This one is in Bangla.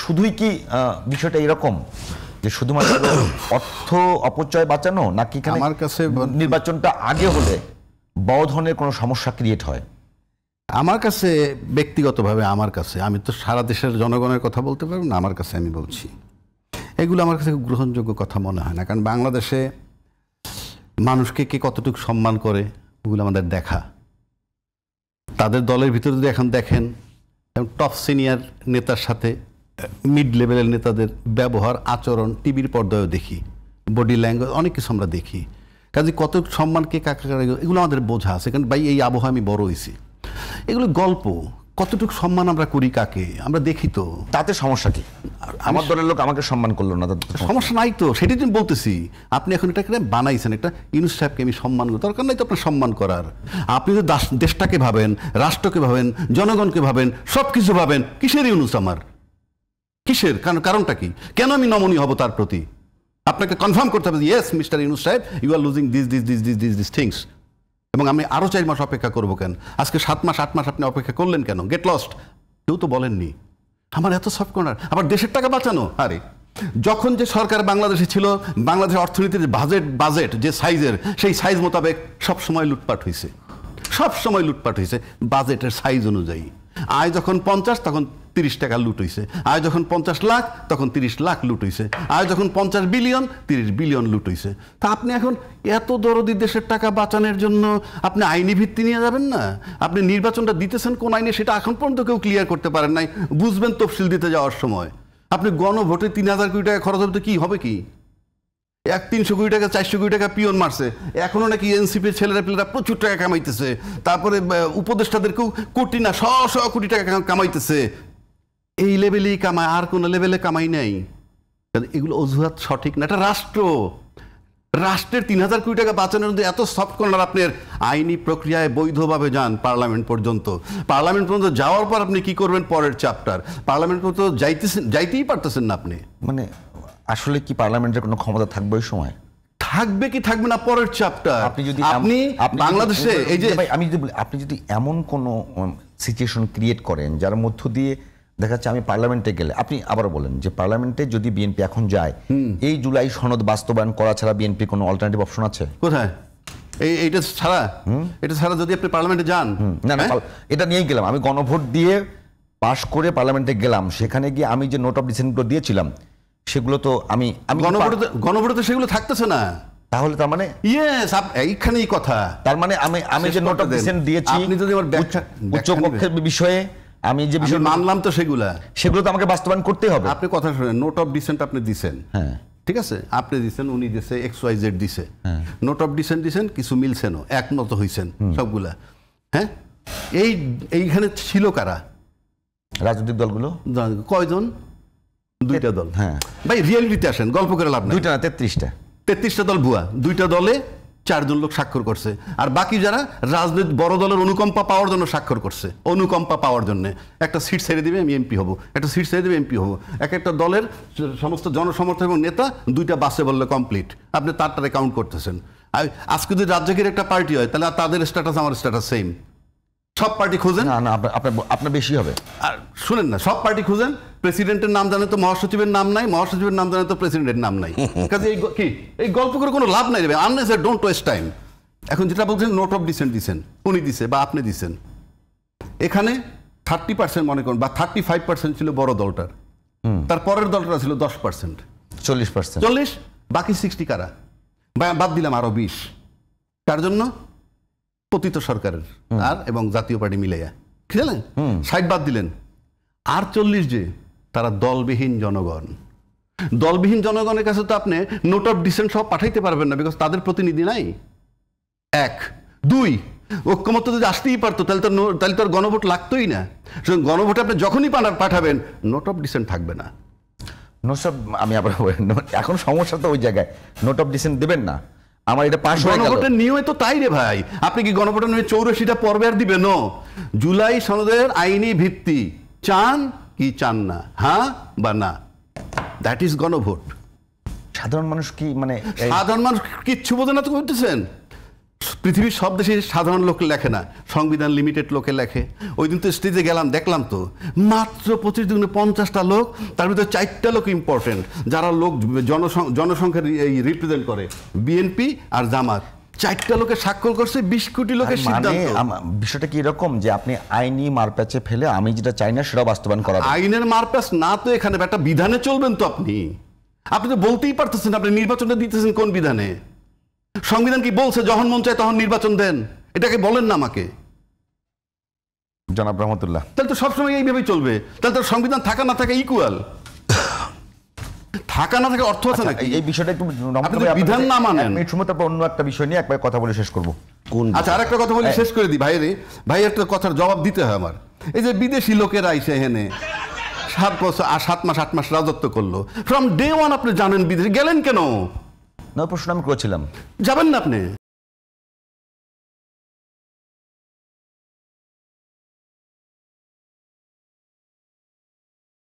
শুধুই কি বিষয়টা এরকম যে শুধুমাত্র অর্থ অপচয় বাঁচানো, নাকি আমার কাছে নির্বাচনটা আগে হলে বড় ধরনের কোনো সমস্যা ক্রিয়েট হয়? আমার কাছে ব্যক্তিগতভাবে, আমার কাছে, আমি তো সারা দেশের জনগণের কথা বলতে পারবো না, আমার কাছে আমি বলছি, এগুলো আমার কাছে গ্রহণযোগ্য কথা মনে হয় না। কারণ বাংলাদেশে মানুষকে কে কতটুকু সম্মান করে ওগুলো আমাদের দেখা। তাদের দলের ভিতরে যদি এখন দেখেন টপ সিনিয়র নেতার সাথে মিড লেভেলের নেতাদের ব্যবহার, আচরণ টিভির পর্দায়ও দেখি, বডি ল্যাঙ্গুয়েজ, অনেক কিছু আমরা দেখি। কাজে কত সম্মানকে কাকা এগুলো আমাদের বোঝা আছে। কারণ ভাই এই আবহাওয়া আমি বড় হয়েছি, এগুলো গল্প। কতটুকু সম্মান আমরা করি কাকে আমরা দেখি, তো তাতে সমস্যা কি? আমার দলের লোক আমাকে সম্মান করলো না, সমস্যা নাই তো, সেটাই তুমি বলতেছি। আপনি এখন এটা বানাইছেন, একটা ইউনুস সাহেবকে আমি সম্মান করি, দরকার নাই তো আপনার সম্মান করার। আপনি তো দেশটাকে ভাবেন, রাষ্ট্রকে ভাবেন, জনগণকে ভাবেন, সব কিছু ভাবেন। কিসের ইউনুস আমার? কিসের? কারণটা কি? কেন আমি নমনীয় হব তার প্রতি? আপনাকে কনফার্ম করতে হবে, ইয়েস মিস্টার ইউনুস সাহেব, you are losing this things. এবং আমি আরও 4 মাস অপেক্ষা করবো কেন? আজকে 7 মাস 8 মাস আপনি অপেক্ষা করলেন কেন? Get lost. কেউ তো বলেননি। আমার এত সফট কর্নার, আবার দেশের টাকা বাঁচানো। আরে যখন যে সরকার বাংলাদেশে ছিল, বাংলাদেশের অর্থনীতির বাজেট যে সাইজের, সেই সাইজ মোতাবেক সবসময় লুটপাট হয়েছে, সবসময় লুটপাট হয়েছে বাজেটের সাইজ অনুযায়ী। আয় যখন 50 তখন 30 টাকা লুট হয়েছে, আয় যখন 50 লাখ তখন 30 লাখ লুট হয়েছে, আয় যখন 50 বিলিয়ন 30 বিলিয়ন লুট হয়েছে। তা আপনি এখন এত দরদি দেশের টাকা বাঁচানোর জন্য আপনি আইনি ভিত্তি নিয়ে যাবেন না? আপনি নির্বাচনটা দিতেছেন কোন আইনে সেটা এখন পর্যন্ত কেউ ক্লিয়ার করতে পারেন নাই। বুঝবেন তফসিল দিতে যাওয়ার সময়। আপনি গণভোটে 3000 কোটি টাকা খরচ হবে তো কি হবে? কি 300 কোটি টাকা 400 কোটি টাকা পিয়ন মারছে, এখনো নাকি এনসিপির ছেলেরা প্রচুর টাকা কামাইতেছে, তারপরে উপদেষ্টাদেরকেও কোটি না 100 কোটি টাকা কামাইতেছে। এই লেভেলেই কামায়, আর কোনো লেভেলে কামাই নাই। এগুলো অজুহাত সঠিক না। এটা রাষ্ট্রের 3000 কোটি টাকা বাঁচানোর মধ্যে এত সফট কর্নার। আপনার আইনি প্রক্রিয়ায় বৈধভাবে যান পার্লামেন্ট পর্যন্ত। পার্লামেন্ট পর্যন্ত যাওয়ার পর আপনি কি করবেন পরের চ্যাপ্টার। পার্লামেন্ট পর্যন্ত যাইতেই পারতেছেন না আপনি। মানে আসলে কি পার্লামেন্টের কোনো ক্ষমতা থাকবে ওই সময়? থাকবে কি থাকবে না পরের চ্যাপ্টার। আপনি বাংলাদেশে এই যে আমি যদি বলি, আপনি যদি এমন কোনো সিচুয়েশন ক্রিয়েট করেন যার মধ্য দিয়ে দেখা যাচ্ছে আমি পার্লামেন্টে গেলে, আপনি আবারও বলেন যে পার্লামেন্টে যদি বিএনপি এখন যায়, এই জুলাই সনদ বাস্তবায়ন করা ছাড়া বিএনপির কোনো অল্টারনেটিভ অপশন আছে? কোথায়? এইটা ছাড়া যদি আপনি পার্লামেন্টে যান, না না, এটা নিয়েই গেলাম আমি, গণভোট দিয়ে পাশ করে পার্লামেন্টে গেলাম, সেখানে গিয়ে আমি যে নোট অফ ডিসেন্টগুলো দিয়েছিলাম সেগুলো তো আমি গণভোটে তো সেগুলো থাকতেছে না। তাহলে তার মানে এইখানেই কথা। তার মানে আমি যে নোট অফ ডিসেন্ট দিয়েছি উচ্চ কক্ষের বিষয়ে, আমি যে বিষয় মানলাম, তো সেগুলো তো আমাকে বাস্তবায়ন করতেই হবে। আপনি কথা শুনেন, নোট অফ ডিসেন্ট আপনি দিছেন, হ্যাঁ ঠিক আছে, আপনি দিছেন, উনি দিছে, XYZ দিছে, নোট অফ ডিসেন্ট দিছেন, কিছু মিলছেনও, একমত হইছেন সবগুলা। হ্যাঁ, এইখানে ছিল কারা? রাজনৈতিক দলগুলো। কয়জন? 2টা দল। হ্যাঁ ভাই, রিয়েলিটিতে আসেন, গল্প করে লাভ নাই। 2টা না 33টা দল ভুয়া। 2টা দলে 4 জন লোক স্বাক্ষর করছে, আর বাকি যারা রাজনৈতিক বড় দলের অনুকম্পা পাওয়ার জন্য স্বাক্ষর করছে। অনুকম্পা পাওয়ার জন্য একটা সিট ছেড়ে দিবে আমি এমপি হব, একটা সিট ছেড়ে দিবে এমপি হব। একটা দলের সমস্ত জনসমর্থক এবং নেতা 2টা বাসে বললে কমপ্লিট। আপনি তারটারে কাউন্ট করতেছেন। আজকে যদি রাজ্যের একটা পার্টি হয়, তাহলে তাদের স্ট্যাটাস আমার স্ট্যাটাস সেম। সব পার্টি খুঁজেন, না আপনার বেশি হবে। আর শুনেন না, সব পার্টি খুঁজেন, প্রেসিডেন্টের নাম জানে তো মহাসচিবের নাম নাই, মহাসচিবের নাম জানে তো প্রেসিডেন্টের নাম নাই। কাজে এই গল্প করে কোনো লাভ নাই রে, আননেসারি, ডোন্ট ওয়েস্ট টাইম। এখন যেটা বলছেন নোট অফ ডিসেন্ট দিছেন, উনি দিছে বা আপনি দিছেন, এখানে 30% মনে করুন বা 35% ছিল বড় দলটার, তার পরের দলটা ছিল 10%, 40, বাকি 60 কারা? বাদ দিলাম আরো 20, কার জন্য? পতিত সরকারের আর এবং জাতীয় পার্টি মিলাইয়া, বুঝলেন? 60 বাদ দিলেন, আর 40 যে তারা দলবিহীন জনগণ। দলবিহীন জনগণের কাছে তো আপনি নোট অফ ডিসেন্ট সব পাঠাইতে পারবেন না, বিকজ তাদের প্রতিনিধি নাই। 1, 2 ঐক্যমত্য যদি আসতেই পারতো তাহলে তো গণভোট লাগতোই না। গণভোটে আপনি যখনই পাঠাবেন নোট অফ ডিসেন্ট থাকবে না। আমি আবার এখন সমস্যা তো ওই জায়গায়, নোট অফ ডিসেন্ট দেবেন না। আমার এটা পাশ হয়ে গেল। গণভোটের নিয়মে তো তাই রে ভাই। আপনি কি গণভোটের নিয়মে 84টা পর্বে আর দিবেন? জুলাই সনদের আইনি ভিত্তি চান কি চান না, হ্যাঁ বা না, দ্যাট ইজ গণভোট। সাধারণ মানুষ কি, মানে সাধারণ মানুষ কিচ্ছু বোঝে না তো করতেছেন। পৃথিবীর সব দেশে সাধারণ লোক লেখে না, সংবিধান লিমিটেড লোকে লেখে। ওই দিন তো স্টেজে গেলাম, দেখলাম তো মাত্র 25-50টা লোক, তার ভিতরে 4টা লোক ইম্পর্টেন্ট, যারা লোক জনসংখ্যার এই রিপ্রেজেন্ট করে, বিএনপি আর জামাত। 4টা লোকে স্বাক্ষর করছে 20 কোটি লোকের সিদ্ধান্ত। বিষয়টা কি এরকম যে আপনি আইনি মারপ্যাচে ফেলে আমি যেটা চাই না সেটা বাস্তবায়ন করা? আইনের মারপ্যাচ না তো এখানে, একটা বিধানে চলবেন তো আপনি। আপনি তো বলতেই পারতেছেন আপনি নির্বাচনটা দিতেছেন কোন বিধানে? সংবিধান কি বলছে যখন মন চায় তখন নির্বাচন দেন? এটাকে বলেন না আমাকে। জনাব রহমতুল্লাহ, তাহলে তো সবসময় এইভাবেই চলবে। তাহলে তো সংবিধান থাকা না থাকা ইকুয়াল। থাকা না থাকা অর্থ আছে নাকি? এই বিষয়টা একটু বিধান না মানেন। অন্য একটা বিষয় নিয়ে একবার কথা বলে শেষ করবো। আচ্ছা, আরেকটা কথা বলে শেষ করে দিই ভাই রে। ভাই একটা কথার জবাব দিতে হয় আমার। এই যে বিদেশি লোকেরা আইসে এখানে 7 বছর আর 7 মাস 8 মাস রাজত্ব করলো, ফ্রম ডে ওয়ান আপনি জানেন বিদেশে গেলেন কেন? না, প্রশ্ন আমি করেছিলাম। যাবেন না আপনি?